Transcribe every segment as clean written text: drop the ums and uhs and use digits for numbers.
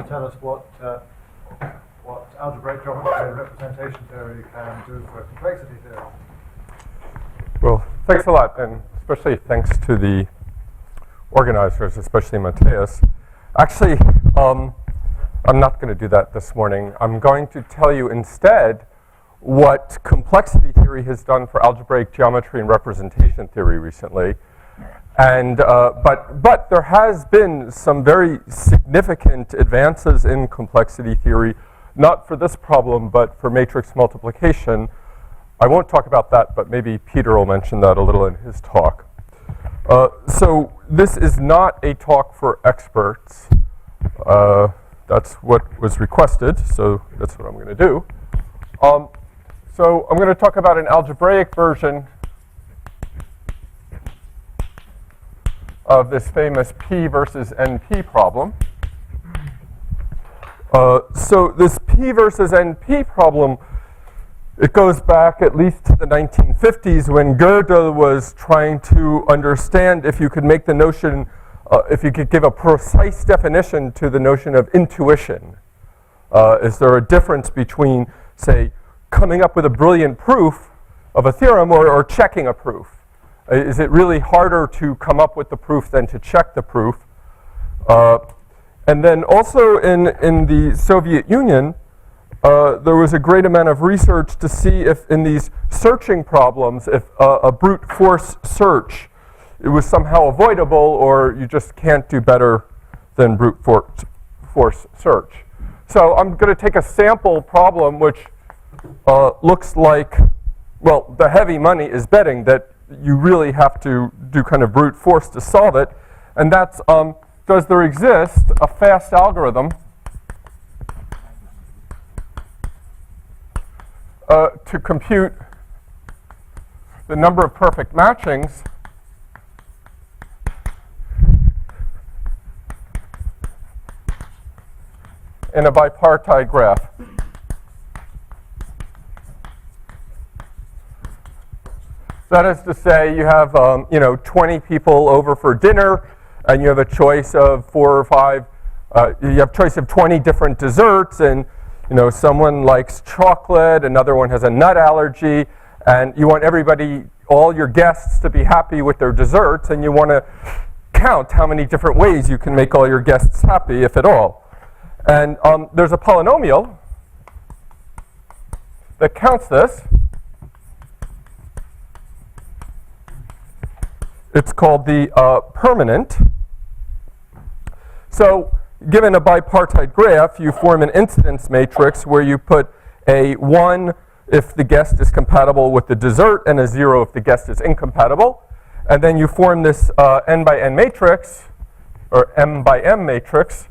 Tell us what algebraic geometry and representation theory can do for complexity theory. Well, thanks a lot, and especially thanks to the organizers, especially Mateus. Actually, I'm not going to do that this morning. I'm going to tell you instead what complexity theory has done for algebraic geometry and representation theory recently. And, but there has been some very significant advances in complexity theory, not for this problem, but for matrix multiplication. I won't talk about that, but maybe Peter will mention that a little in his talk. So this is not a talk for experts. That's what was requested, so that's what I'm going to do. So I'm going to talk about an algebraic version of this famous P versus NP problem. So this P versus NP problem, it goes back at least to the 1950s when Gödel was trying to understand if you could make the notion, if you could give a precise definition to the notion of intuition. Is there a difference between, say, coming up with a brilliant proof of a theorem or checking a proof? Is it really harder to come up with the proof than to check the proof? And then also in the Soviet Union, there was a great amount of research to see if in these searching problems, if a brute force search, it was somehow avoidable or you just can't do better than brute force search. So I'm going to take a sample problem which looks like, well, the heavy money is betting that you really have to do kind of brute force to solve it. And that's, does there exist a fast algorithm to compute the number of perfect matchings in a bipartite graph? That is to say, you have 20 people over for dinner, and you have a choice of 4 or 5. You have a choice of 20 different desserts, and someone likes chocolate, another one has a nut allergy, and you want everybody, all your guests, to be happy with their desserts, and you want to count how many different ways you can make all your guests happy, if at all. And there's a polynomial that counts this. It's called the permanent. So given a bipartite graph, you form an incidence matrix where you put a 1 if the guest is compatible with the dessert and a 0 if the guest is incompatible. And then you form this n by n matrix, or m by m matrix.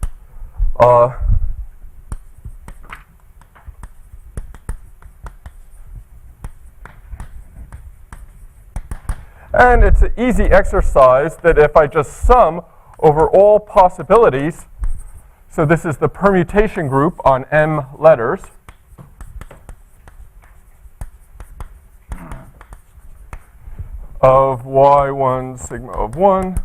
And it's an easy exercise that if I just sum over all possibilities, so this is the permutation group on m letters, of y1 sigma of 1,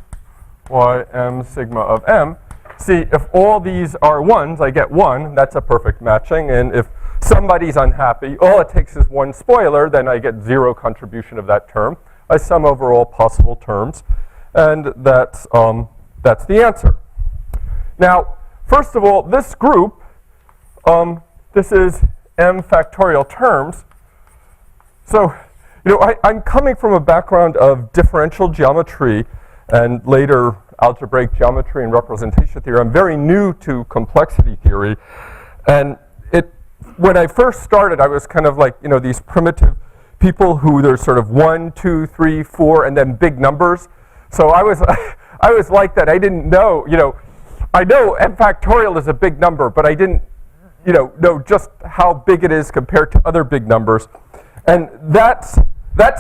ym sigma of m. See, if all these are 1s, I get 1. That's a perfect matching. And if somebody's unhappy, all it takes is one spoiler, then I get 0 contribution of that term. I sum over all possible terms, and that's the answer. Now, first of all, this group, this is m factorial terms. So, I'm coming from a background of differential geometry and later algebraic geometry and representation theory. I'm very new to complexity theory, and when I first started, I was kind of like, these primitive people who there's sort of 1, 2, 3, 4, and then big numbers. So I was like that. I didn't know, I know m factorial is a big number, but I didn't, know just how big it is compared to other big numbers. And that's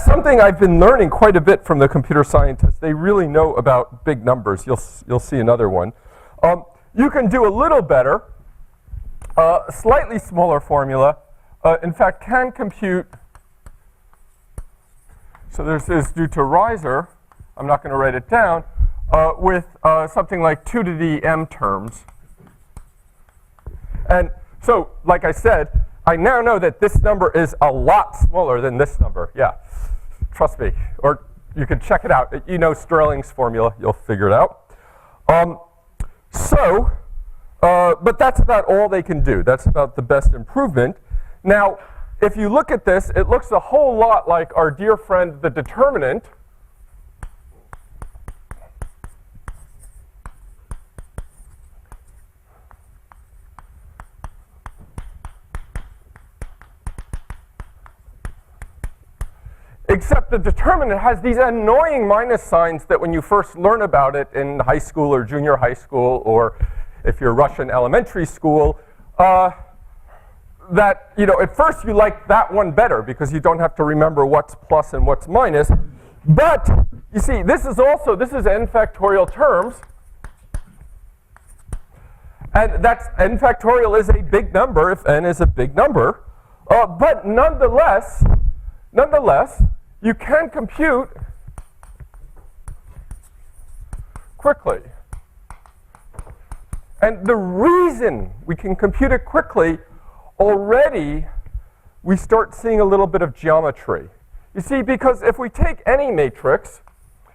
something I've been learning quite a bit from the computer scientists. They really know about big numbers. You'll see another one. You can do a little better. A slightly smaller formula, in fact, can compute. So this is due to Reiser. I'm not going to write it down. With something like 2 to the m terms. And so, like I said, I now know that this number is a lot smaller than this number. Yeah, trust me. Or you can check it out. You know Stirling's formula. You'll figure it out. But that's about all they can do. That's about the best improvement. Now, if you look at this, it looks a whole lot like our dear friend, the determinant. Except the determinant has these annoying minus signs that when you first learn about it in high school or junior high school, or if you're Russian elementary school, that, at first you like that one better because you don't have to remember what's plus and what's minus. But, you see, this is n factorial terms. And n factorial is a big number if n is a big number. But nonetheless, you can compute quickly. And the reason we can compute it quickly, already we start seeing a little bit of geometry. You see, because if we take any matrix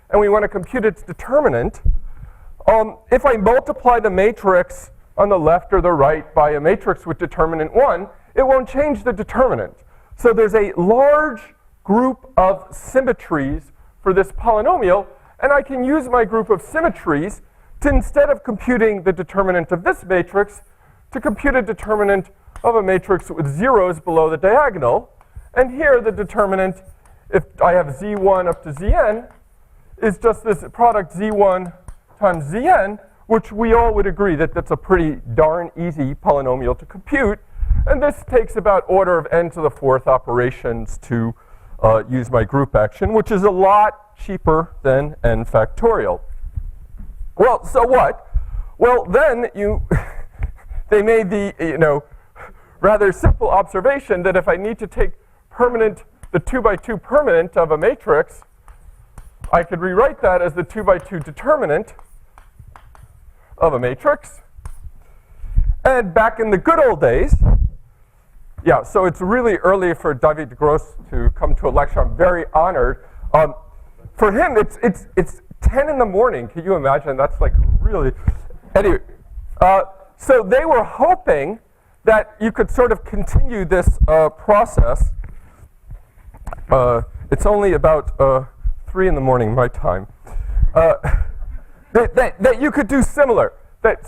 and we want to compute its determinant, if I multiply the matrix on the left or the right by a matrix with determinant 1, it won't change the determinant. So there's a large group of symmetries for this polynomial, and I can use my group of symmetries to, instead of computing the determinant of this matrix, to compute a determinant of a matrix with zeros below the diagonal. And here the determinant, if I have z1 up to zn, is just this product z1 times zn, which we all would agree that that's a pretty darn easy polynomial to compute. And this takes about order of n to the 4th operations to use my group action, which is a lot cheaper than n factorial. Well, so what? Well, then they made the rather simple observation that if I need to take the 2 by 2 permanent of a matrix, I could rewrite that as the 2 by 2 determinant of a matrix. And back in the good old days, yeah, so it's really early for David Gross to come to a lecture. I'm very honored. For him, it's 10 in the morning. Can you imagine? That's like really. Anyway, so they were hoping that you could sort of continue this process. It's only about 3 in the morning my time. That you could do similar.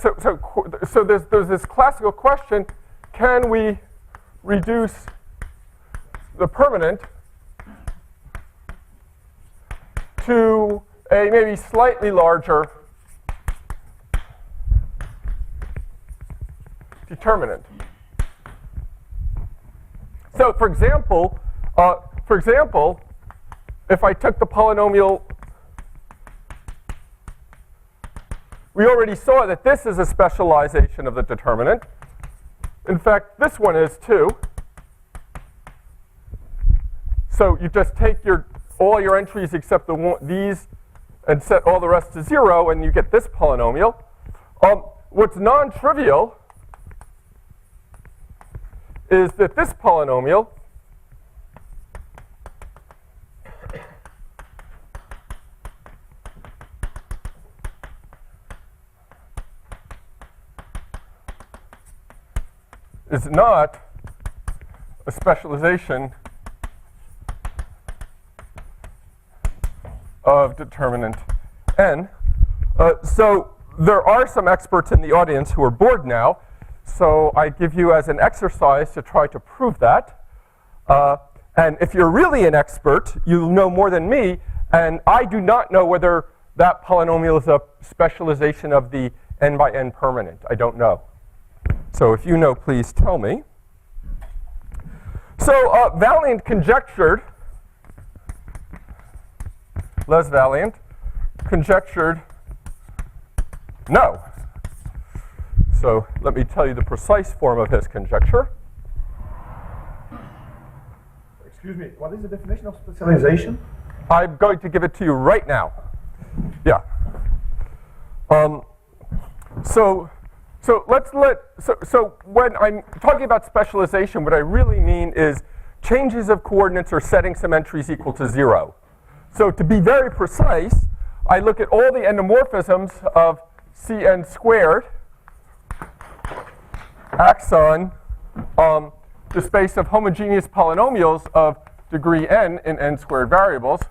So there's this classical question: can we reduce the permanent to a maybe slightly larger determinant? So, for example, if I took the polynomial, we already saw that this is a specialization of the determinant. In fact, this one is too. So you just take all your entries except these and set all the rest to 0, and you get this polynomial. What's non-trivial is that this polynomial is not a specialization of determinant n. So there are some experts in the audience who are bored now, so I give you as an exercise to try to prove that. And if you're really an expert, you know more than me, and I do not know whether that polynomial is a specialization of the n by n permanent. I don't know. So if you know, please tell me. So Valiant conjectured, Les Valiant conjectured no. So let me tell you the precise form of his conjecture. Excuse me, what is the definition of specialization? I'm going to give it to you right now. Yeah. So so when I'm talking about specialization, what I really mean is changes of coordinates or setting some entries equal to 0. So to be very precise, I look at all the endomorphisms of Cn squared acts on the space of homogeneous polynomials of degree n in n squared variables.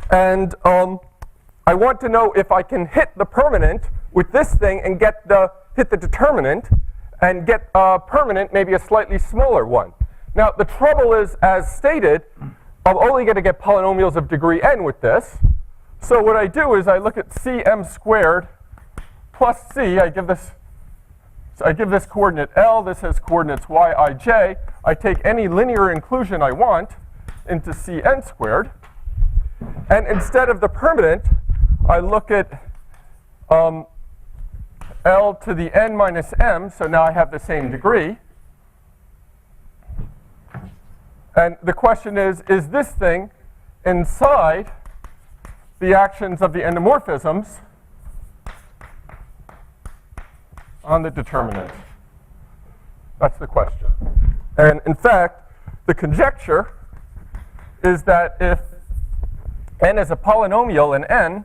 And I want to know if I can hit the permanent with this thing and hit the determinant and get a permanent, maybe a slightly smaller one. Now, the trouble is, as stated, I'm only going to get polynomials of degree n with this. So what I do is I look at Cm squared plus c. I give this coordinate L. This has coordinates y, I, j. I take any linear inclusion I want into Cn squared. And instead of the permanent, I look at L to the n minus m. So now I have the same degree. And the question is this thing inside the actions of the endomorphisms on the determinant? That's the question. And in fact, the conjecture is that if n is a polynomial in n,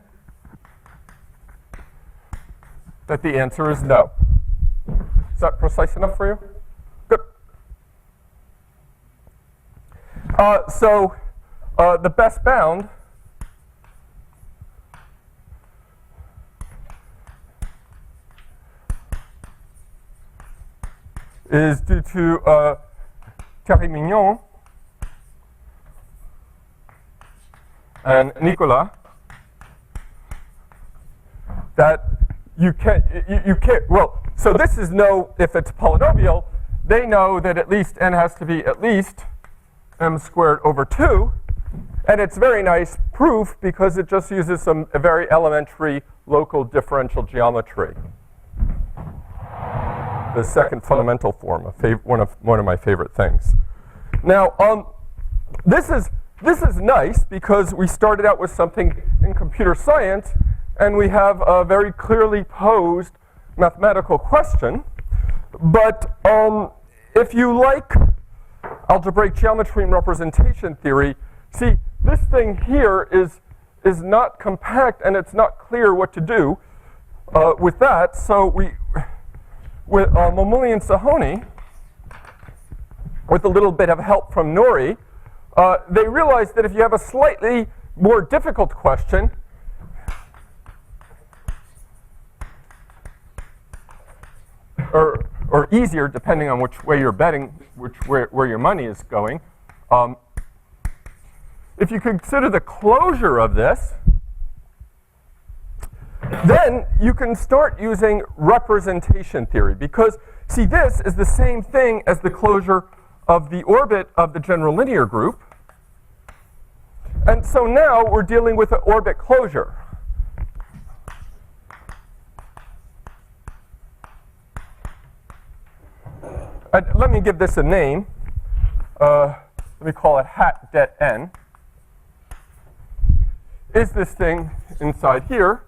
that the answer is no. Is that precise enough for you? Good. So the best bound is due to Thierry-Mignon and Nicolas, that you can't, well, so this is no, if it's polynomial, they know that at least n has to be at least m squared over 2. And it's very nice proof because it just uses a very elementary local differential geometry. The second fundamental form, one of my favorite things. Now, this is nice because we started out with something in computer science, and we have a very clearly posed mathematical question. But if you like algebraic geometry and representation theory, see, this thing here is not compact, and it's not clear what to do with that. So with Momuli and Sahoni, with a little bit of help from Nori, they realized that if you have a slightly more difficult question, or easier, depending on which way you're betting, where your money is going, if you consider the closure of this, then you can start using representation theory. Because, see, this is the same thing as the closure of the orbit of the general linear group. And so now we're dealing with an orbit closure. Let me give this a name. Let me call it hat det n. Is this thing inside here?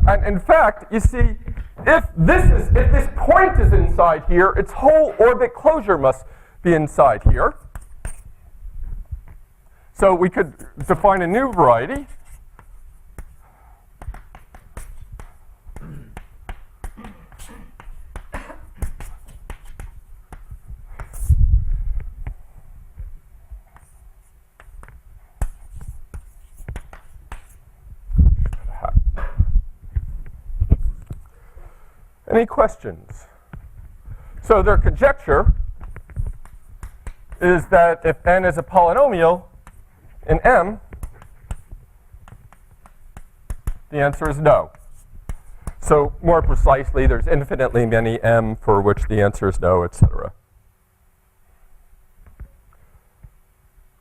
And in fact, you see, if this point is inside here, its whole orbit closure must be inside here. So we could define a new variety. Any questions? So their conjecture is that if n is a polynomial in M, the answer is no. So more precisely, there's infinitely many M for which the answer is no, etc.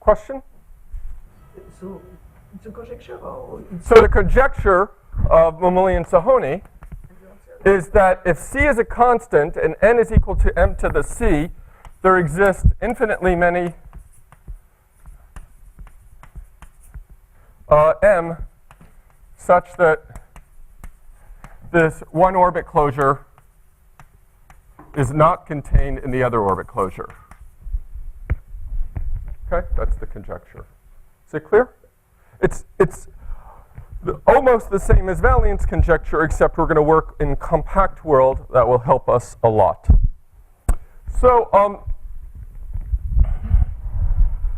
Question? So the conjecture So the conjecture of Momuli and Sahoni is that if C is a constant and n is equal to m to the c, there exist infinitely many m such that this one orbit closure is not contained in the other orbit closure. Okay, that's the conjecture. Is it clear? It's almost the same as Valiant's conjecture, except we're going to work in compact world. That will help us a lot. So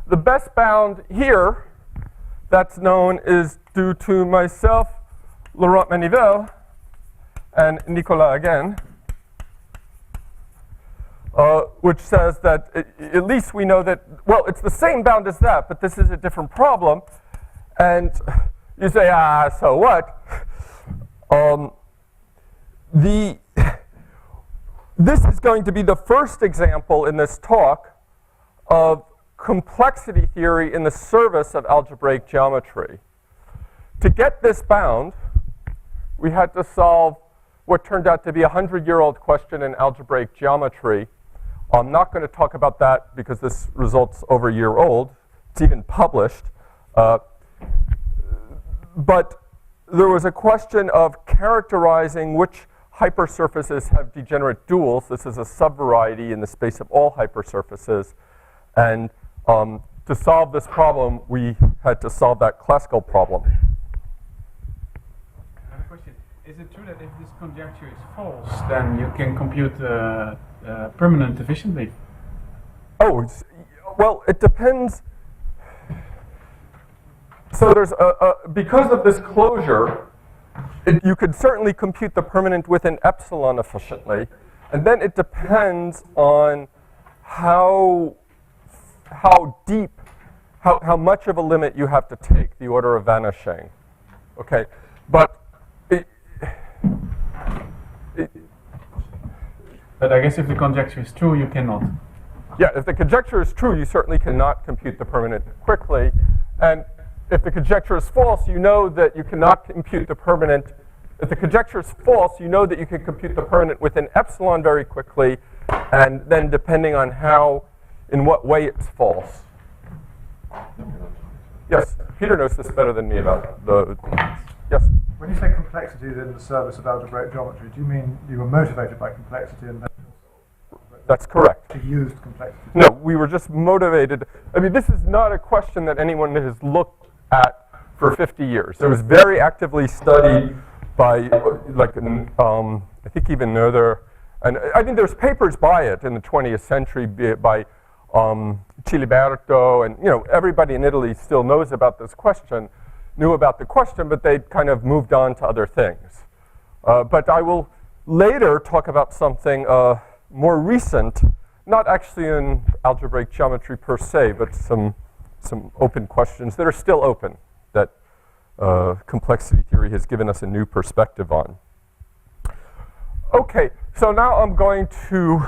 the best bound here that's known is due to myself, Laurent Manivelle, and Nicolas again, which says that at least we know that, well, it's the same bound as that, but this is a different problem. And you say, so what? This is going to be the first example in this talk of complexity theory in the service of algebraic geometry. To get this bound, we had to solve what turned out to be a 100-year-old question in algebraic geometry. I'm not going to talk about that because this result's over a year old. It's even published. But there was a question of characterizing which hypersurfaces have degenerate duals. This is a subvariety in the space of all hypersurfaces. And to solve this problem, we had to solve that classical problem. I have a question. Is it true that if this conjecture is false, then you can compute permanent efficiently? Oh, well, it depends. So there's because of this closure, you could certainly compute the permanent with an epsilon efficiently, and then it depends on how deep, how much of a limit you have to take, the order of vanishing. Okay, but but I guess if the conjecture is true, you cannot. Yeah, if the conjecture is true, you certainly cannot compute the permanent quickly. And if the conjecture is false, you know that you cannot compute the permanent. If the conjecture is false, you know that you can compute the permanent with an epsilon very quickly, and then depending on in what way it's false. Yes, Peter knows this better than me about yes? When you say complexity is in the service of algebraic geometry, do you mean you were motivated by complexity and then That's correct. used complexity? No, we were just motivated. I mean, this is not a question that anyone has looked at for 50 years. It was very actively studied by, I think even Noether, and I think there's papers by it in the 20th century by Ciliberto, and everybody in Italy still knows about this question, knew about the question, but they'd kind of moved on to other things. But I will later talk about something more recent, not actually in algebraic geometry per se, but some open questions that are still open that complexity theory has given us a new perspective on. Okay, so now I'm going to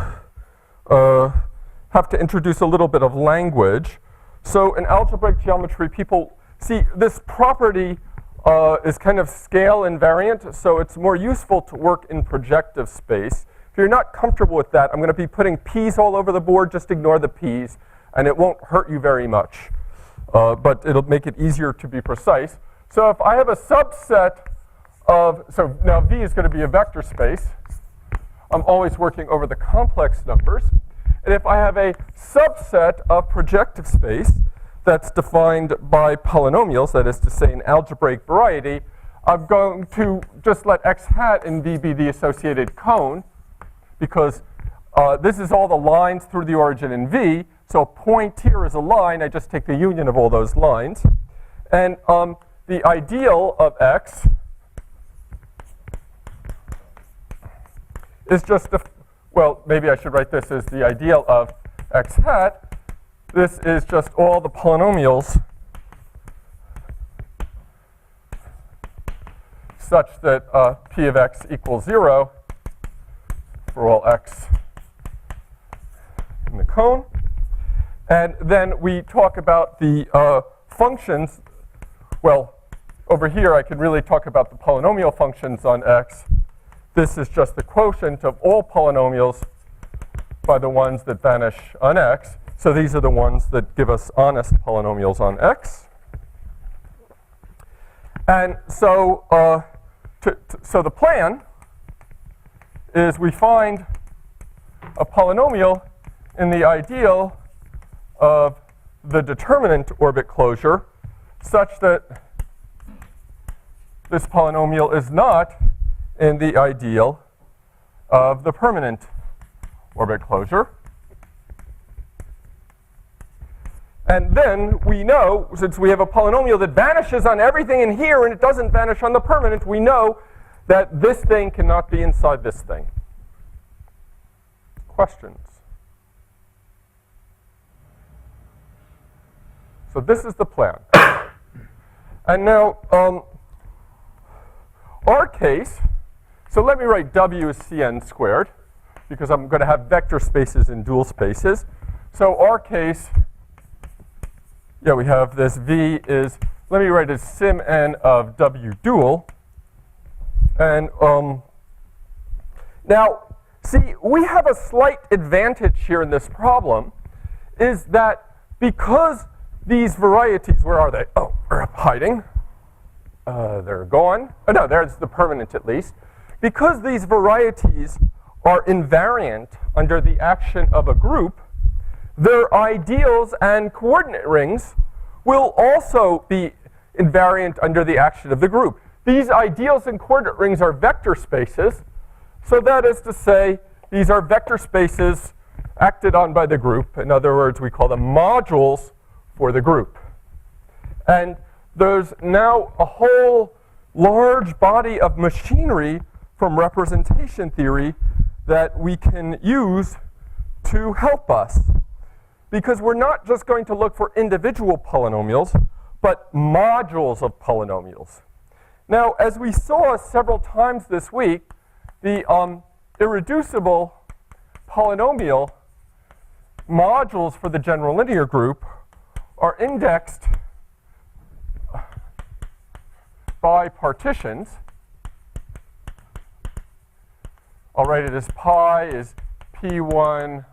have to introduce a little bit of language. So in algebraic geometry, people see this property is kind of scale invariant, so it's more useful to work in projective space. If you're not comfortable with that, I'm going to be putting p's all over the board. Just ignore the p's, and it won't hurt you very much. But it'll make it easier to be precise. So if I have a subset of, so now V is going to be a vector space. I'm always working over the complex numbers. And if I have a subset of projective space that's defined by polynomials, that is to say an algebraic variety, I'm going to just let x hat in V be the associated cone, because this is all the lines through the origin in V. So a point here is a line. I just take the union of all those lines. And the ideal of x is just well, maybe I should write this as the ideal of x hat. This is just all the polynomials such that p of x equals 0 for all x in the cone. And then we talk about the functions. Well, over here I can really talk about the polynomial functions on x. This is just the quotient of all polynomials by the ones that vanish on x. So these are the ones that give us honest polynomials on x. And so, so the plan is we find a polynomial in the ideal of the determinant orbit closure such that this polynomial is not in the ideal of the permanent orbit closure. And then we know, since we have a polynomial that vanishes on everything in here and it doesn't vanish on the permanent, we know that this thing cannot be inside this thing. Questions? So this is the plan. And now, our case, so let me write W as Cn squared, because I'm going to have vector spaces in dual spaces. So our case, yeah, we have this V is, let me write as sim n of W dual. And now, see, we have a slight advantage here in this problem, is that because these varieties, where are they? Oh, they're up hiding. They're gone. Oh, no, there's the permanent at least. Because these varieties are invariant under the action of a group, their ideals and coordinate rings will also be invariant under the action of the group. These ideals and coordinate rings are vector spaces. So that is to say, these are vector spaces acted on by the group. In other words, we call them modules for the group. And there's now a whole large body of machinery from representation theory that we can use to help us. Because we're not just going to look for individual polynomials, but modules of polynomials. Now, as we saw several times this week, the irreducible polynomial modules for the general linear group are indexed by partitions. I'll write it as pi is P1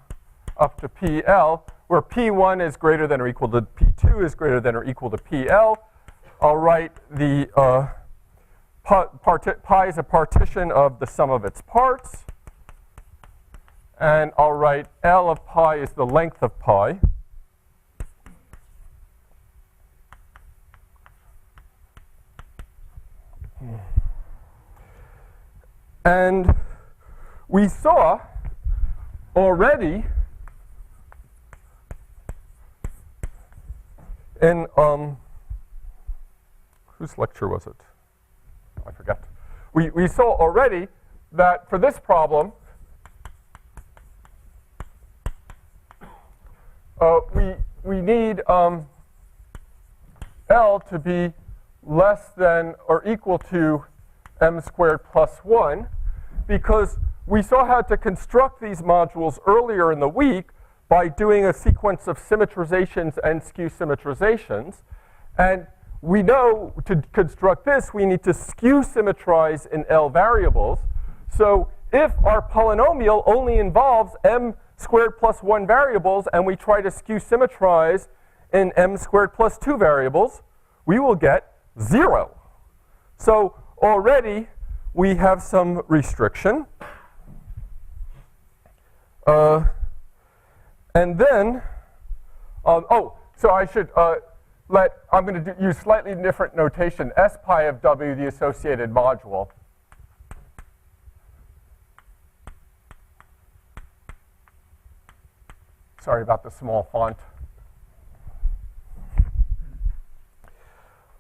up to PL, where P1 is greater than or equal to P2 is greater than or equal to PL. I'll write the pi is a partition of the sum of its parts. And I'll write L of pi is the length of pi. And we saw already in, whose lecture was it? I forget. We saw already that for this problem, we need L to be less than or equal to m squared plus 1, because we saw how to construct these modules earlier in the week by doing a sequence of symmetrizations and skew symmetrizations. And we know to construct this, we need to skew symmetrize in L variables. So if our polynomial only involves m squared plus 1 variables, and we try to skew symmetrize in m squared plus 2 variables, we will get 0. So already we have some restriction. And then, so I should I'm going to use slightly different notation. S pi of W, the associated module. Sorry about the small font.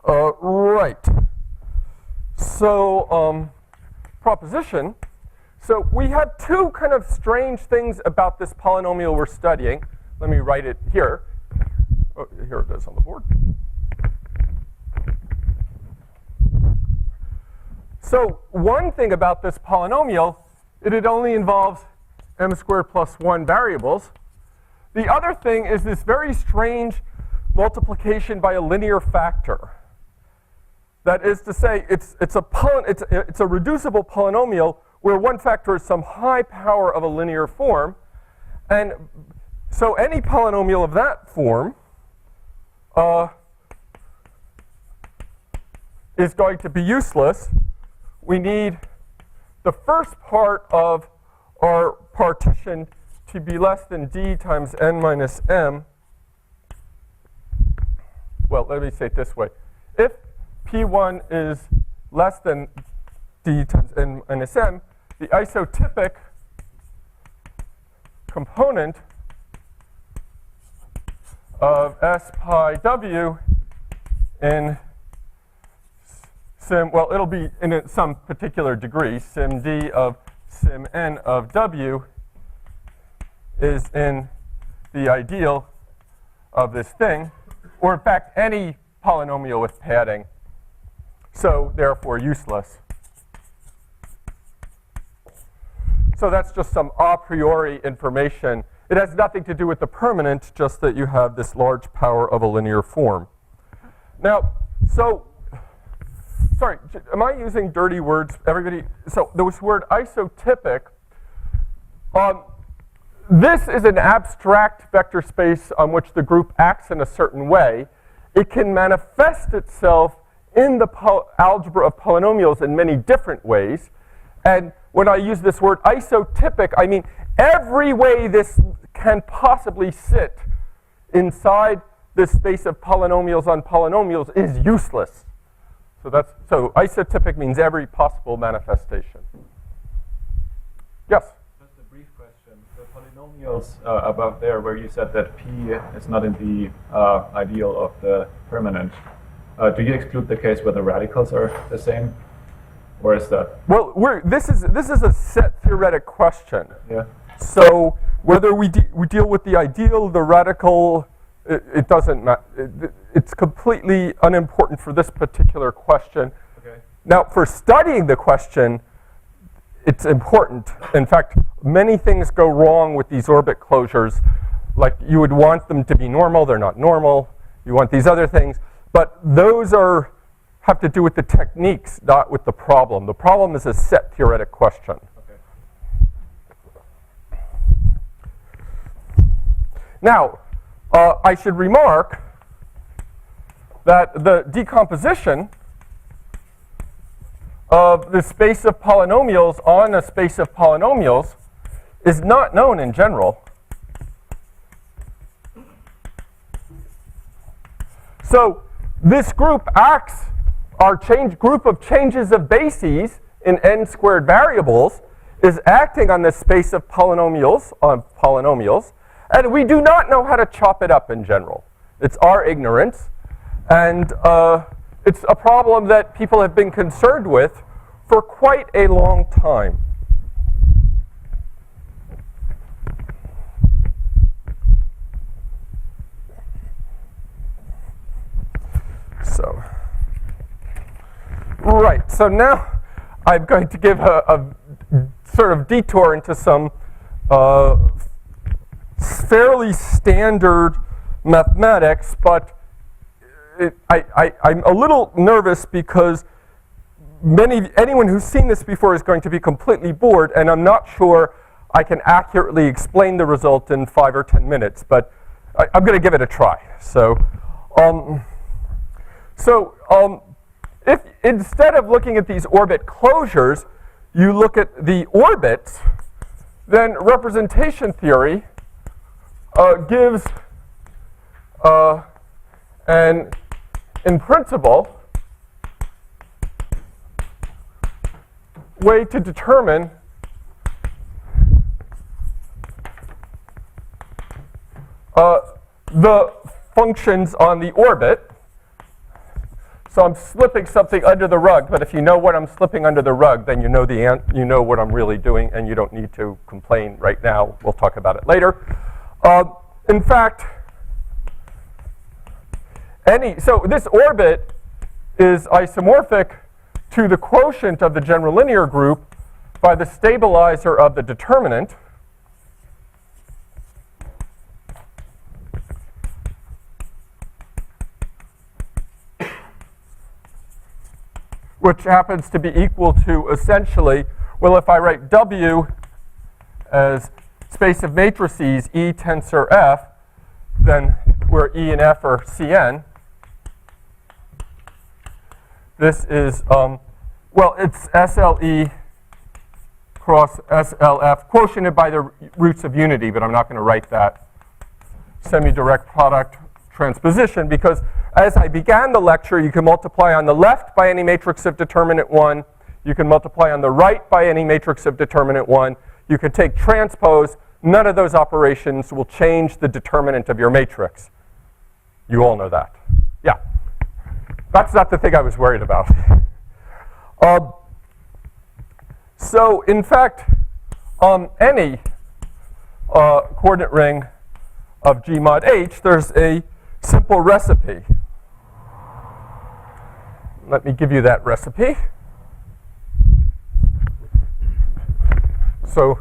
Right. So, proposition. So we have two kind of strange things about this polynomial we're studying. Let me write it here. Oh, here it is on the board. So one thing about this polynomial, it only involves m squared plus 1 variables. The other thing is this very strange multiplication by a linear factor. That is to say, it's a reducible polynomial where one factor is some high power of a linear form. And so any polynomial of that form is going to be useless. We need the first part of our partition to be less than d times n minus m. Well, let me say it this way. If P1 is less than d times n minus m, the isotypic component of S pi W in sim, well, it'll be in some particular degree, sim d of sim n of W is in the ideal of this thing, or in fact, any polynomial with padding, so therefore useless. So that's just some a priori information. It has nothing to do with the permanent, just that you have this large power of a linear form. Now, so, sorry, am I using dirty words? Everybody, so this word isotypic, this is an abstract vector space on which the group acts in a certain way. It can manifest itself in the algebra of polynomials in many different ways. And when I use this word isotypic, I mean every way this can possibly sit inside this space of polynomials on polynomials is useless. So isotypic means every possible manifestation. Yes? Just a brief question. The polynomials above there, where you said that P is not in the ideal of the permanent, do you exclude the case where the radicals are the same? Or is that? Well, this is a set theoretic question. Yeah. So whether we deal with the ideal, the radical, it doesn't matter. It's completely unimportant for this particular question. Okay. Now, for studying the question, it's important. In fact, many things go wrong with these orbit closures. Like you would want them to be normal, they're not normal. You want these other things. But those have to do with the techniques, not with the problem. The problem is a set theoretic question. Okay. Now, I should remark that the decomposition of the space of polynomials on a space of polynomials is not known in general. So this group acts, our group of changes of bases in n squared variables is acting on this space of polynomials, and we do not know how to chop it up in general. It's our ignorance, and it's a problem that people have been concerned with for quite a long time. So, right, so now I'm going to give a sort of detour into some fairly standard mathematics, but I'm a little nervous because anyone who's seen this before is going to be completely bored, and I'm not sure I can accurately explain the result in 5 or 10 minutes, but I'm going to give it a try. So if instead of looking at these orbit closures, you look at the orbits, then representation theory gives an, in principle, way to determine the functions on the orbit. So I'm slipping something under the rug, but if you know what I'm slipping under the rug, then you know what I'm really doing, and you don't need to complain right now. We'll talk about it later. In fact, so this orbit is isomorphic to the quotient of the general linear group by the stabilizer of the determinant. Which happens to be equal to essentially, well, if I write W as space of matrices E tensor F, then where E and F are Cn, this is, well, it's SLE cross SLF, quotiented by the roots of unity, but I'm not going to write that semi-direct product transposition, because as I began the lecture, you can multiply on the left by any matrix of determinant 1. You can multiply on the right by any matrix of determinant 1. You can take transpose. None of those operations will change the determinant of your matrix. You all know that. Yeah. That's not the thing I was worried about. So, in fact, any coordinate ring of G mod H, there's a simple recipe. Let me give you that recipe. So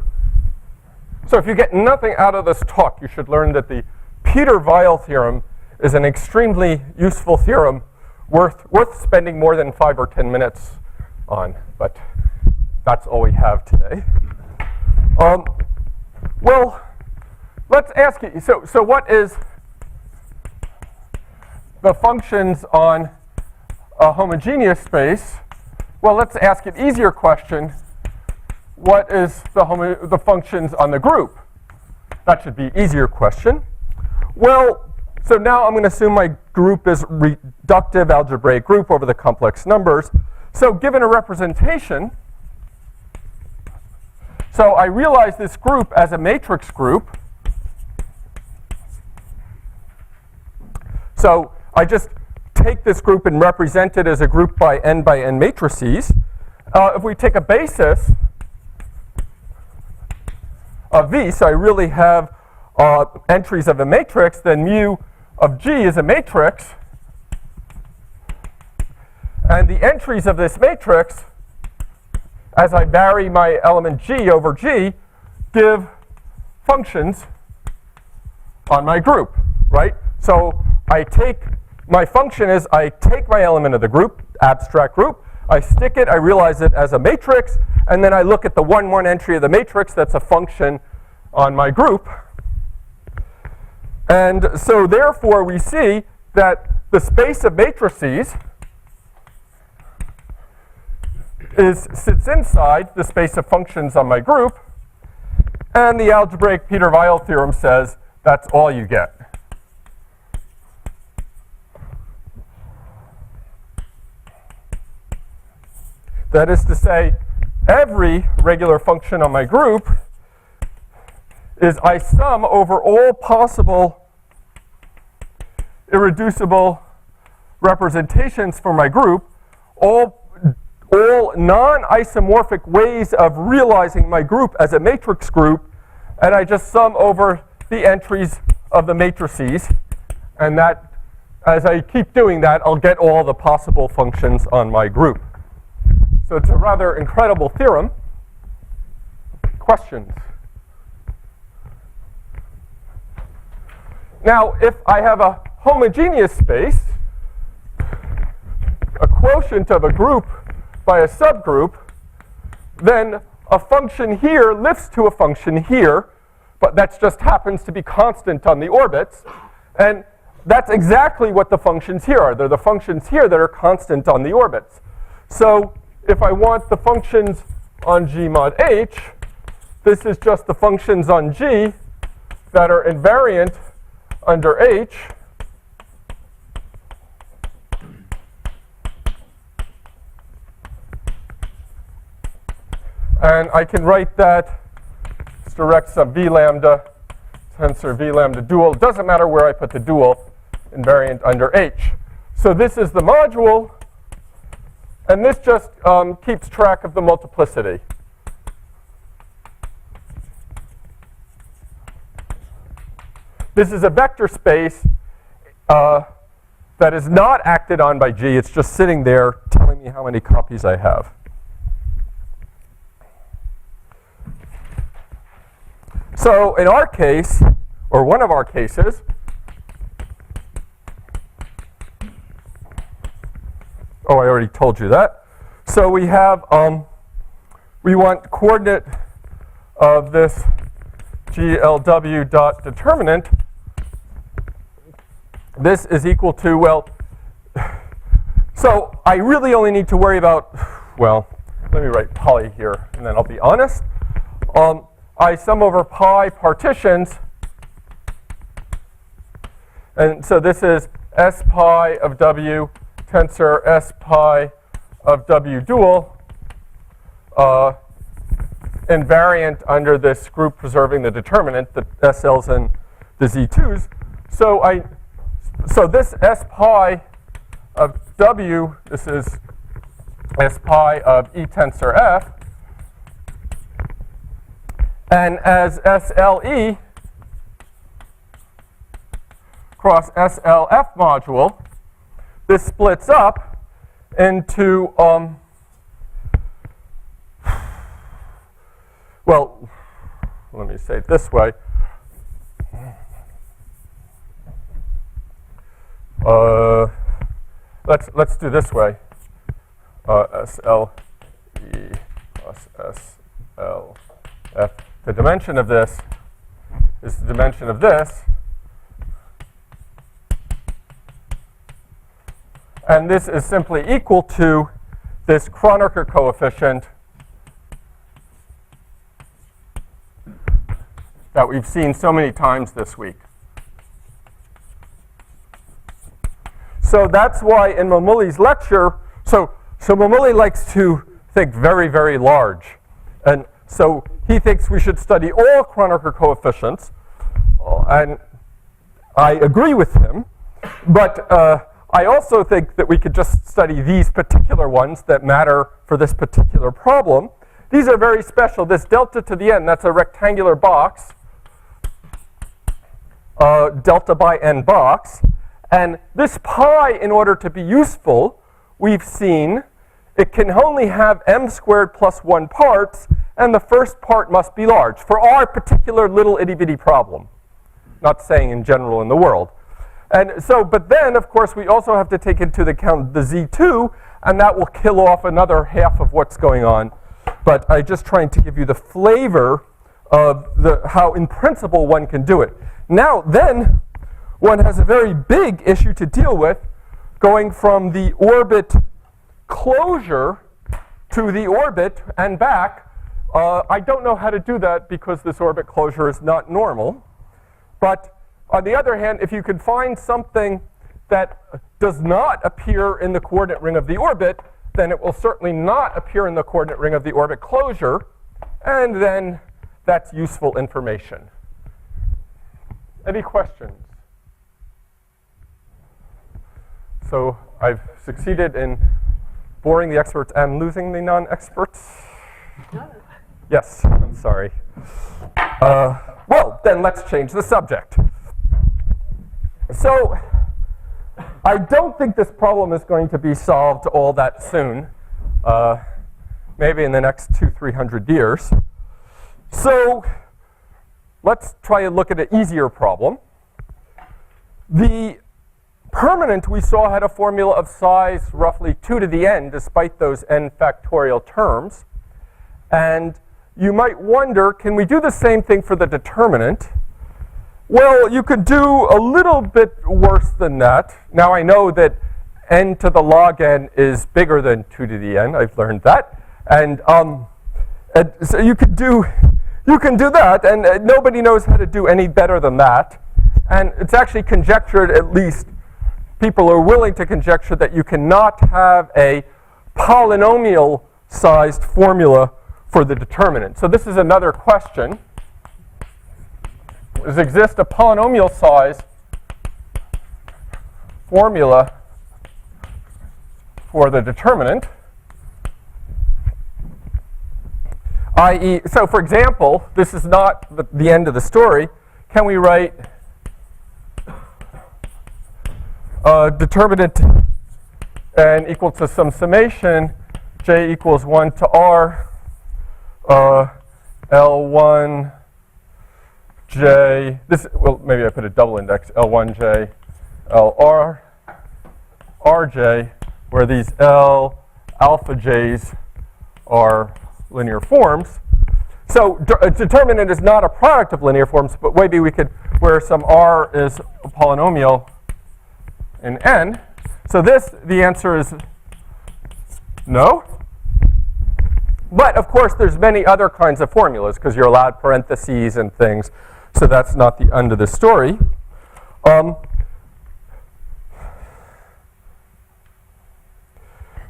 if you get nothing out of this talk, you should learn that the Peter-Weyl theorem is an extremely useful theorem worth spending more than 5 or 10 minutes on. But that's all we have today. Well, let's ask you, so what is the functions on a homogeneous space? Well, let's ask an easier question. What is the functions on the group? That should be an easier question. Well, so now I'm going to assume my group is reductive algebraic group over the complex numbers. So given a representation, so I realize this group as a matrix group. So I just take this group and represent it as a group by n matrices. If we take a basis of V, so I really have entries of a matrix, then mu of G is a matrix. And the entries of this matrix, as I vary my element G over G, give functions on my group, right? So my function is I take my element of the group, abstract group, I stick it, I realize it as a matrix, and then I look at the 1, entry of the matrix that's a function on my group. And so therefore we see that the space of matrices sits inside the space of functions on my group, and the algebraic Peter-Weyl theorem says that's all you get. That is to say, every regular function on my group is I sum over all possible irreducible representations for my group, all non-isomorphic ways of realizing my group as a matrix group, and I just sum over the entries of the matrices, and that, as I keep doing that, I'll get all the possible functions on my group. So it's a rather incredible theorem. Questions? Now, if I have a homogeneous space, a quotient of a group by a subgroup, then a function here lifts to a function here, but that just happens to be constant on the orbits. And that's exactly what the functions here are. They're the functions here that are constant on the orbits. So if I want the functions on G mod H, this is just the functions on G that are invariant under H. And I can write that as direct sub V lambda tensor V lambda dual. It doesn't matter where I put the dual, invariant under H. So this is the module, and this just keeps track of the multiplicity. This is a vector space that is not acted on by G. It's just sitting there telling me how many copies I have. So in our case, or one of our cases, oh, I already told you that. So we have, we want coordinate of this GLW dot determinant, this is equal to, well, so I really only need to worry about, well, let me write poly here, and then I'll be honest. I sum over pi partitions, and so this is S pi of W tensor S pi of W dual, invariant under this group preserving the determinant, the SLs and the Z2s. So this S pi of W, this is S pi of E tensor F, and as SLE cross SLF module, this splits up into, well, let me say it this way. Let's do this way. SLE plus SLF. The dimension of this is the dimension of this. And this is simply equal to this Kronecker coefficient that we've seen so many times this week. So that's why in Mamouli's lecture, so Mamouli likes to think very, very large. And so he thinks we should study all Kronecker coefficients. And I agree with him. But I also think that we could just study these particular ones that matter for this particular problem. These are very special. This delta to the n, that's a rectangular box, delta by n box. And this pi, in order to be useful, we've seen it can only have m squared plus 1 parts, and the first part must be large for our particular little itty-bitty problem. Not saying in general in the world. And so, but then, of course, we also have to take into account the Z2, and that will kill off another half of what's going on. But I'm just trying to give you the flavor of how, in principle, one can do it. Now, then, one has a very big issue to deal with, going from the orbit closure to the orbit and back. I don't know how to do that because this orbit closure is not normal. But on the other hand, if you could find something that does not appear in the coordinate ring of the orbit, then it will certainly not appear in the coordinate ring of the orbit closure, and then that's useful information. Any questions? So I've succeeded in boring the experts and losing the non-experts? Yes, I'm sorry. Well, then let's change the subject. So I don't think this problem is going to be solved all that soon, maybe in the next 200-300 years. So let's try and look at an easier problem. The permanent we saw had a formula of size roughly 2 to the n, despite those n factorial terms. And you might wonder, can we do the same thing for the determinant? Well, you could do a little bit worse than that. Now I know that n to the log n is bigger than 2 to the n. I've learned that. And so you can do that, and nobody knows how to do any better than that. And it's actually conjectured, at least people are willing to conjecture, that you cannot have a polynomial-sized formula for the determinant. So this is another question. Does exist a polynomial-sized formula for the determinant? I.e., so for example, this is not the end of the story. Can we write determinant n equal to some summation j equals 1 to r L1 j, this, well, maybe I put a double index, L1j, LR, RJ, where these L alpha j's are linear forms. So a determinant is not a product of linear forms, but maybe we could, where some r is a polynomial in n. So the answer is no. But of course, there's many other kinds of formulas because you're allowed parentheses and things. So that's not the end of the story.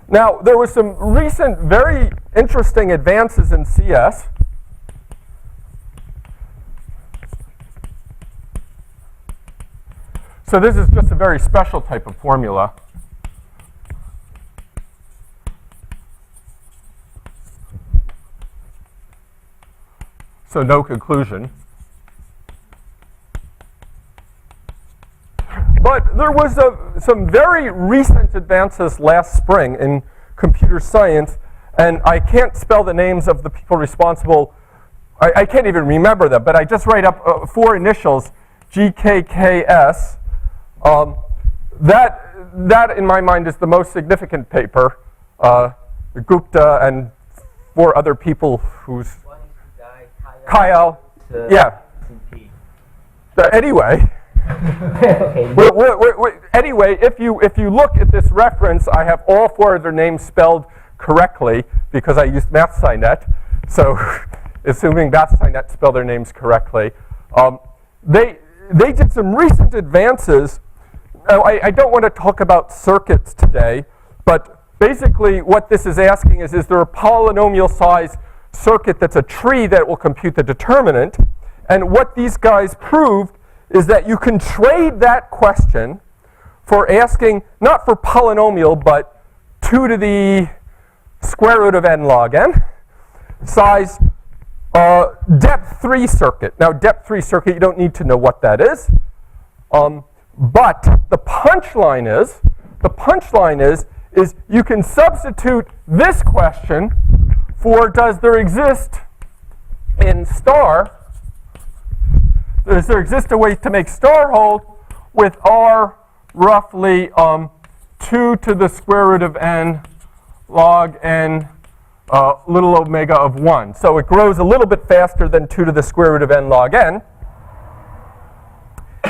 Now, there was some recent very interesting advances in CS. So this is just a very special type of formula. So no conclusion. But there was some very recent advances last spring in computer science, and I can't spell the names of the people responsible. I can't even remember them, but I just write up 4 initials, GKKS. That, in my mind, is the most significant paper. Gupta and 4 other people whose... One is to die, Kyle. Yeah. Anyway. Okay. Anyway, if you look at this reference, I have all 4 of their names spelled correctly because I used MathSciNet. So, assuming MathSciNet spelled their names correctly, they did some recent advances. Now, I don't want to talk about circuits today, but basically what this is asking is there a polynomial size circuit that's a tree that will compute the determinant? And what these guys proved is that you can trade that question for asking, not for polynomial, but 2 to the square root of n log n, size depth 3 circuit. Now, depth 3 circuit, you don't need to know what that is. But the punchline is you can substitute this question for does there exist in star, does there exist a way to make star hold with r roughly 2 to the square root of n log n little omega of 1. So it grows a little bit faster than 2 to the square root of n log n.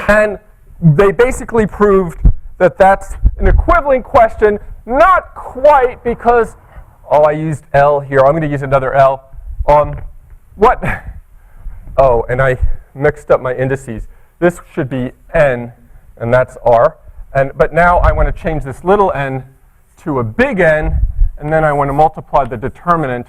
And they basically proved that that's an equivalent question, not quite because, I used L here. I'm going to use another L. What? Oh, and I mixed up my indices. This should be n, and that's r. But now I want to change this little n to a big N, and then I want to multiply the determinant.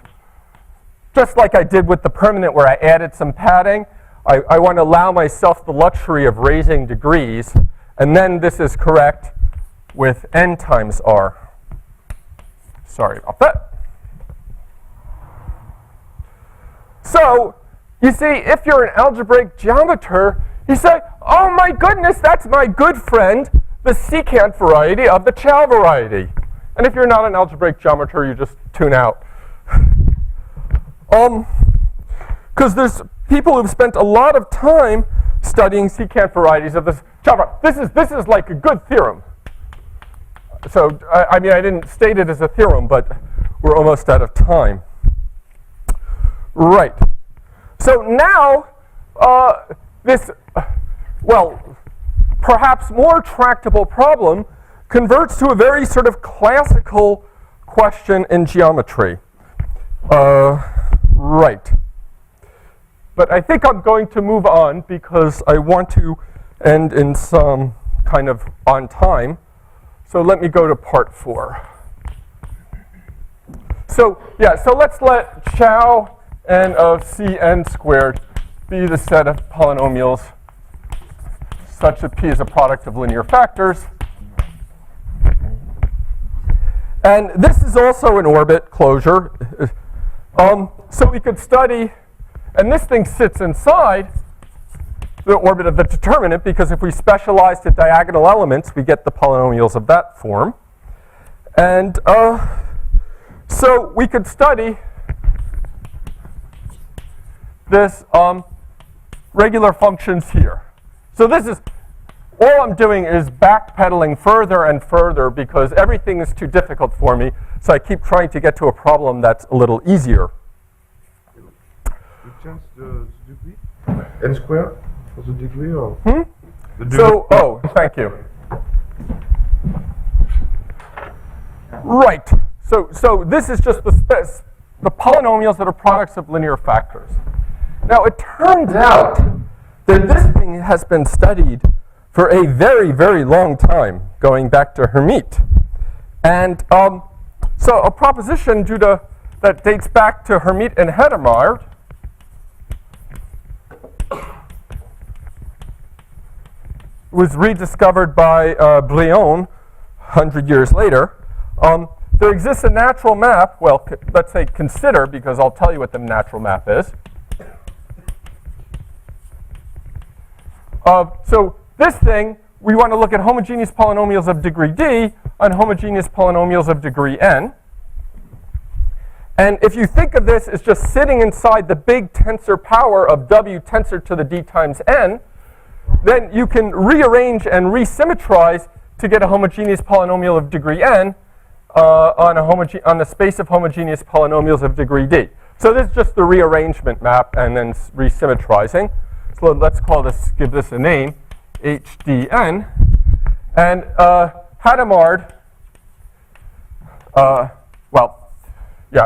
Just like I did with the permanent where I added some padding, I want to allow myself the luxury of raising degrees, and then this is correct with n times r. Sorry about that. So, you see, if you're an algebraic geometer, you say, oh my goodness, that's my good friend, the secant variety of the Chow variety. And if you're not an algebraic geometer, you just tune out. Because there's people who've spent a lot of time studying secant varieties of this Chow. This is like a good theorem. So, I mean, I didn't state it as a theorem, but we're almost out of time. Right. So now, this, well, perhaps more tractable problem converts to a very sort of classical question in geometry. Right. But I think I'm going to move on because I want to end in some kind of on time. So let me go to part 4. So, yeah, so let's let Chow n of Cn squared be the set of polynomials such that P is a product of linear factors. And this is also an orbit closure. So we could study, and this thing sits inside the orbit of the determinant, because if we specialize to diagonal elements, we get the polynomials of that form. And so we could study this regular functions here. So this is, all I'm doing is backpedaling further and further because everything is too difficult for me. So I keep trying to get to a problem that's a little easier. change the degree? N square for the degree or? So, thank you. Right. So this is just the polynomials that are products of linear factors. Now, it turns out that this thing has been studied for a very, very long time, going back to Hermite. And so a proposition that dates back to Hermite and Hadamard was rediscovered by Brion 100 years later. There exists a natural map, well, let's say consider, because I'll tell you what the natural map is. So this thing, we want to look at homogeneous polynomials of degree d on homogeneous polynomials of degree n. And if you think of this as just sitting inside the big tensor power of w tensor to the d times n, then you can rearrange and resymmetrize to get a homogeneous polynomial of degree n on the space of homogeneous polynomials of degree d. So this is just the rearrangement map and then resymmetrizing. So let's give this a name, HDN. And Hadamard,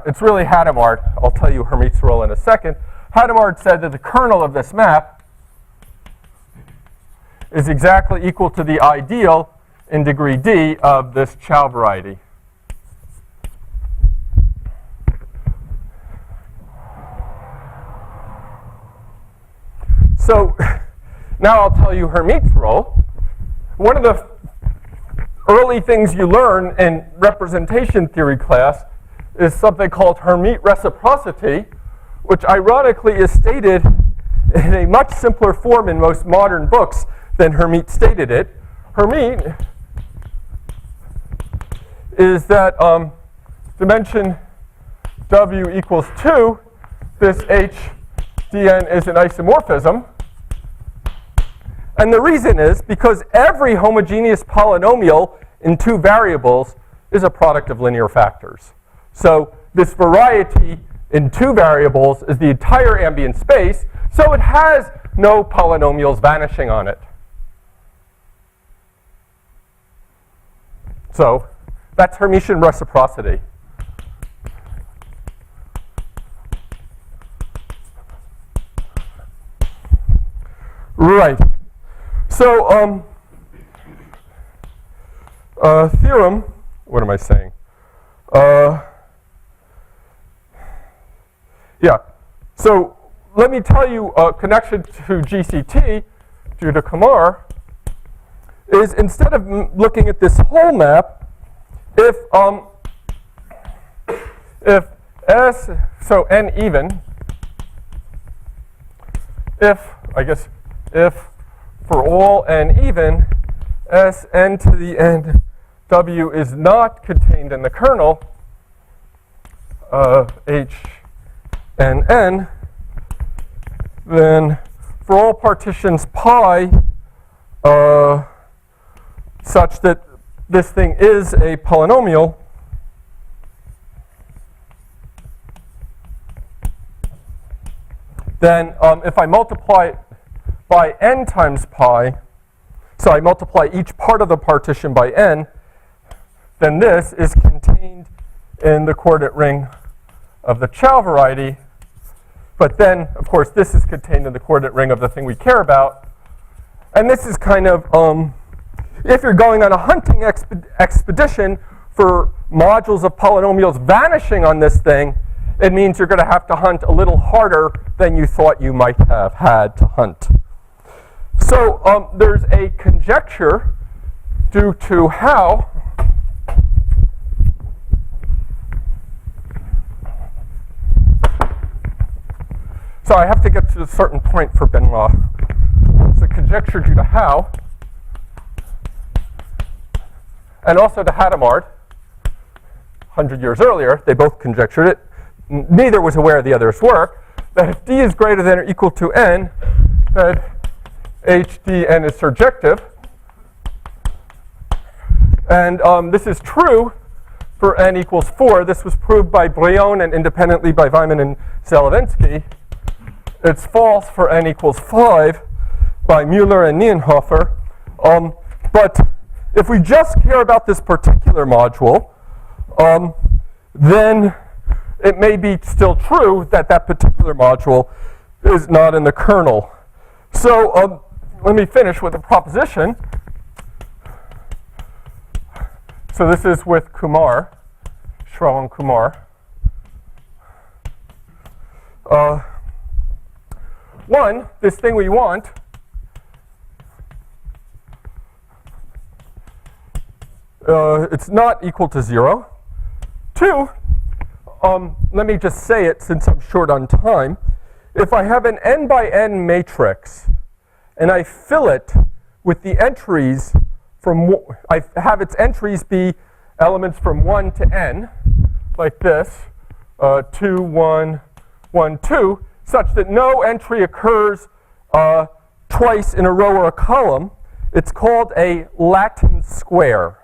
it's really Hadamard. I'll tell you Hermite's role in a second. Hadamard said that the kernel of this map is exactly equal to the ideal in degree d of this Chow variety. So now I'll tell you Hermite's role. One of the early things you learn in representation theory class is something called Hermite reciprocity, which ironically is stated in a much simpler form in most modern books than Hermite stated it. Hermite is that dimension w equals 2, this h dn is an isomorphism. And the reason is because every homogeneous polynomial in two variables is a product of linear factors. So this variety in two variables is the entire ambient space, so it has no polynomials vanishing on it. So that's Hermitian reciprocity. Right. So theorem, what am I saying? So let me tell you a connection to GCT due to Kamar is instead of looking at this whole map, if S, so n even, if for all n even, S n to the n w is not contained in the kernel of H and n, then for all partitions pi such that this thing is a polynomial, then if I multiply it by n times pi, so I multiply each part of the partition by n, then this is contained in the coordinate ring of the Chow variety. But then, of course, this is contained in the coordinate ring of the thing we care about. And this is kind of, if you're going on a hunting expedition for modules of polynomials vanishing on this thing, it means you're going to have to hunt a little harder than you thought you might have had to hunt. So there's a conjecture due to how so I have to get to a certain point for Benoit. It's a conjecture due to how, and also to Hadamard, 100 years earlier, they both conjectured it. Neither was aware of the other's work, that if d is greater than or equal to n, that HDN is surjective. And this is true for n equals 4. This was proved by Brion and independently by Wyman and Zelevinsky. it's false for n equals 5 by Müller and Nienhofer. But if we just care about this particular module, then it may be still true that that particular module is not in the kernel. So let me finish with a proposition. So this is with Kumar, Shravan Kumar. One, this thing we want it's not equal to 0. 2, let me just say it since I'm short on time. If I have an n by n matrix and I fill it with the entries from, I have its entries be elements from 1 to n, like this, 2, 1, 1, 2, such that no entry occurs twice in a row or a column, it's called a Latin square.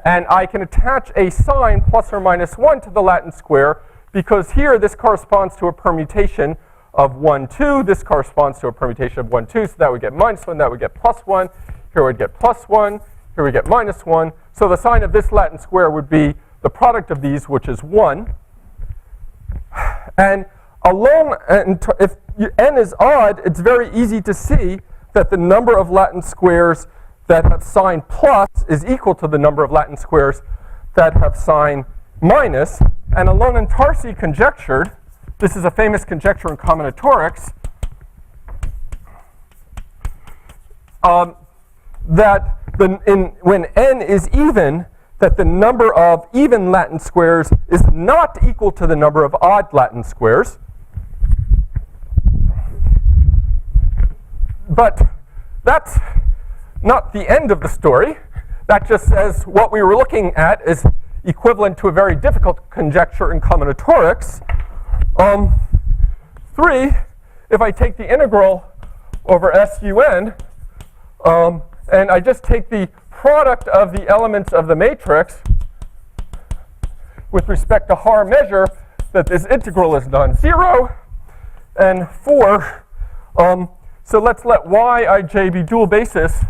And I can attach a sign plus or minus 1 to the Latin square because here this corresponds to a permutation of 1, 2. This corresponds to a permutation of 1, 2. So that would get minus 1. That would get plus 1. Here we'd get plus 1. Here we get minus 1. So the sign of this Latin square would be the product of these, which is 1. And if n is odd, it's very easy to see that the number of Latin squares that have sign plus is equal to the number of Latin squares that have sign minus. And Alon and Tarsi conjectured, this is a famous conjecture in combinatorics, that when n is even, that the number of even Latin squares is not equal to the number of odd Latin squares. But that's not the end of the story. That just says what we were looking at is equivalent to a very difficult conjecture in combinatorics. 3, if I take the integral over SUN, and I just take the product of the elements of the matrix with respect to Haar measure, that this integral is non-zero. And 4, so let's let yij be dual basis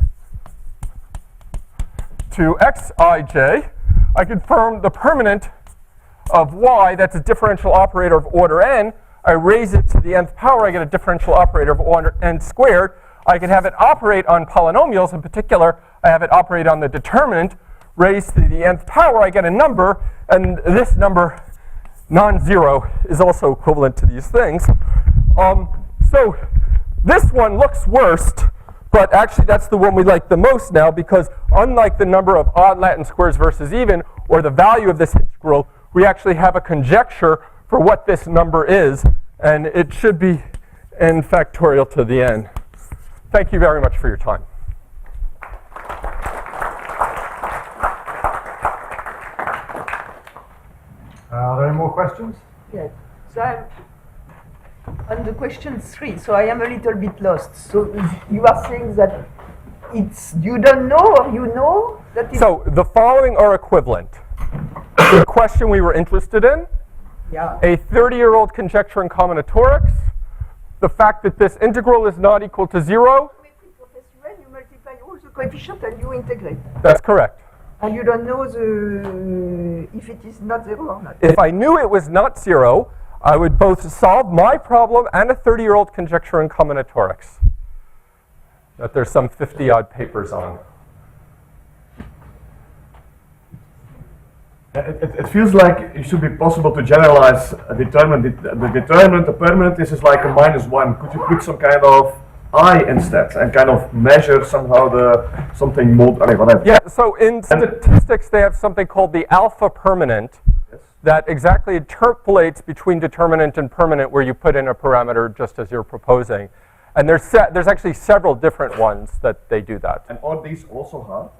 to xij. I confirm the permanent of y, that's a differential operator of order n. I raise it to the nth power, I get a differential operator of order n squared. I can have it operate on polynomials. In particular, I have it operate on the determinant raised to the nth power. I get a number, and this number, non-zero, is also equivalent to these things. So this one looks worst, but actually that's the one we like the most now, because unlike the number of odd Latin squares versus even, or the value of this integral, we actually have a conjecture for what this number is, and it should be n factorial to the n. Thank you very much for your time. Are there any more questions? Yeah. So I'm on the question 3. So I am a little bit lost. So you are saying that it's you don't know or you know that it's So the following are equivalent. The question we were interested in, yeah. a 30-year-old conjecture in combinatorics, the fact that this integral is not equal to 0. You multiply all the coefficients and you integrate. That's correct. And you don't know if it is not 0 or not. If I knew it was not 0, I would both solve my problem and a 30-year-old conjecture in combinatorics that there's some 50-odd papers on. It feels like it should be possible to generalize a determinant. The determinant, the permanent, this is like a -1. Could you put some kind of I instead and kind of measure somehow something whatever? Yeah, so in statistics they have something called the alpha permanent that exactly interpolates between determinant and permanent, where you put in a parameter just as you're proposing. And there's actually several different ones that they do that. And are these also hard?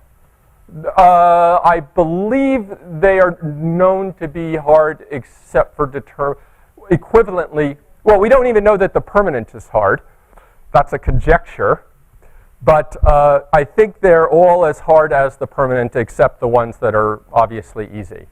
I believe they are known to be hard except for equivalently. Well, we don't even know that the permanent is hard. That's a conjecture. But I think they're all as hard as the permanent except the ones that are obviously easy.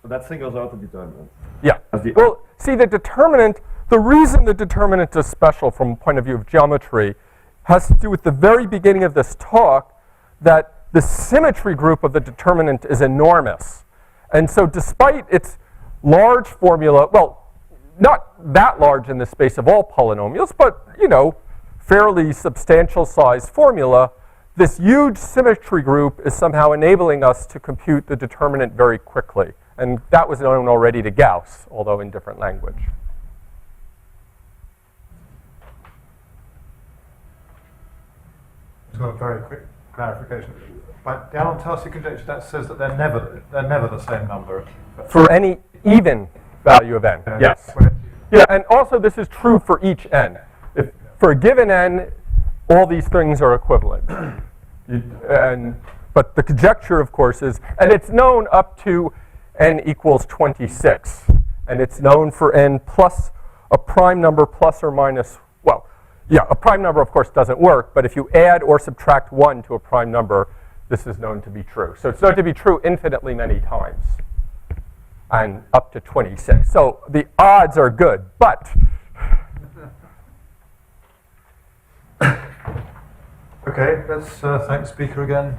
So that singles out the determinant. Yeah. Well, see, the determinant the reason the determinant is special from a point of view of geometry has to do with the very beginning of this talk, that the symmetry group of the determinant is enormous. And so despite its large formula, well, not that large in the space of all polynomials, but, you know, fairly substantial size formula, this huge symmetry group is somehow enabling us to compute the determinant very quickly. And that was known already to Gauss, although in different language. Just got a very quick clarification. But the Alan-Tarski conjecture, that says that they're never the same number. For any even value of n, yes. Yeah, and also this is true for each n. If for a given n, all these things are equivalent. But the conjecture, of course, is, and it's known up to n equals 26. And it's known for n plus a prime number plus or minus, well, yeah, a prime number, of course, doesn't work. But if you add or subtract 1 to a prime number, this is known to be true. So it's known to be true infinitely many times, and up to 26. So the odds are good, but Okay, let's thank the speaker again.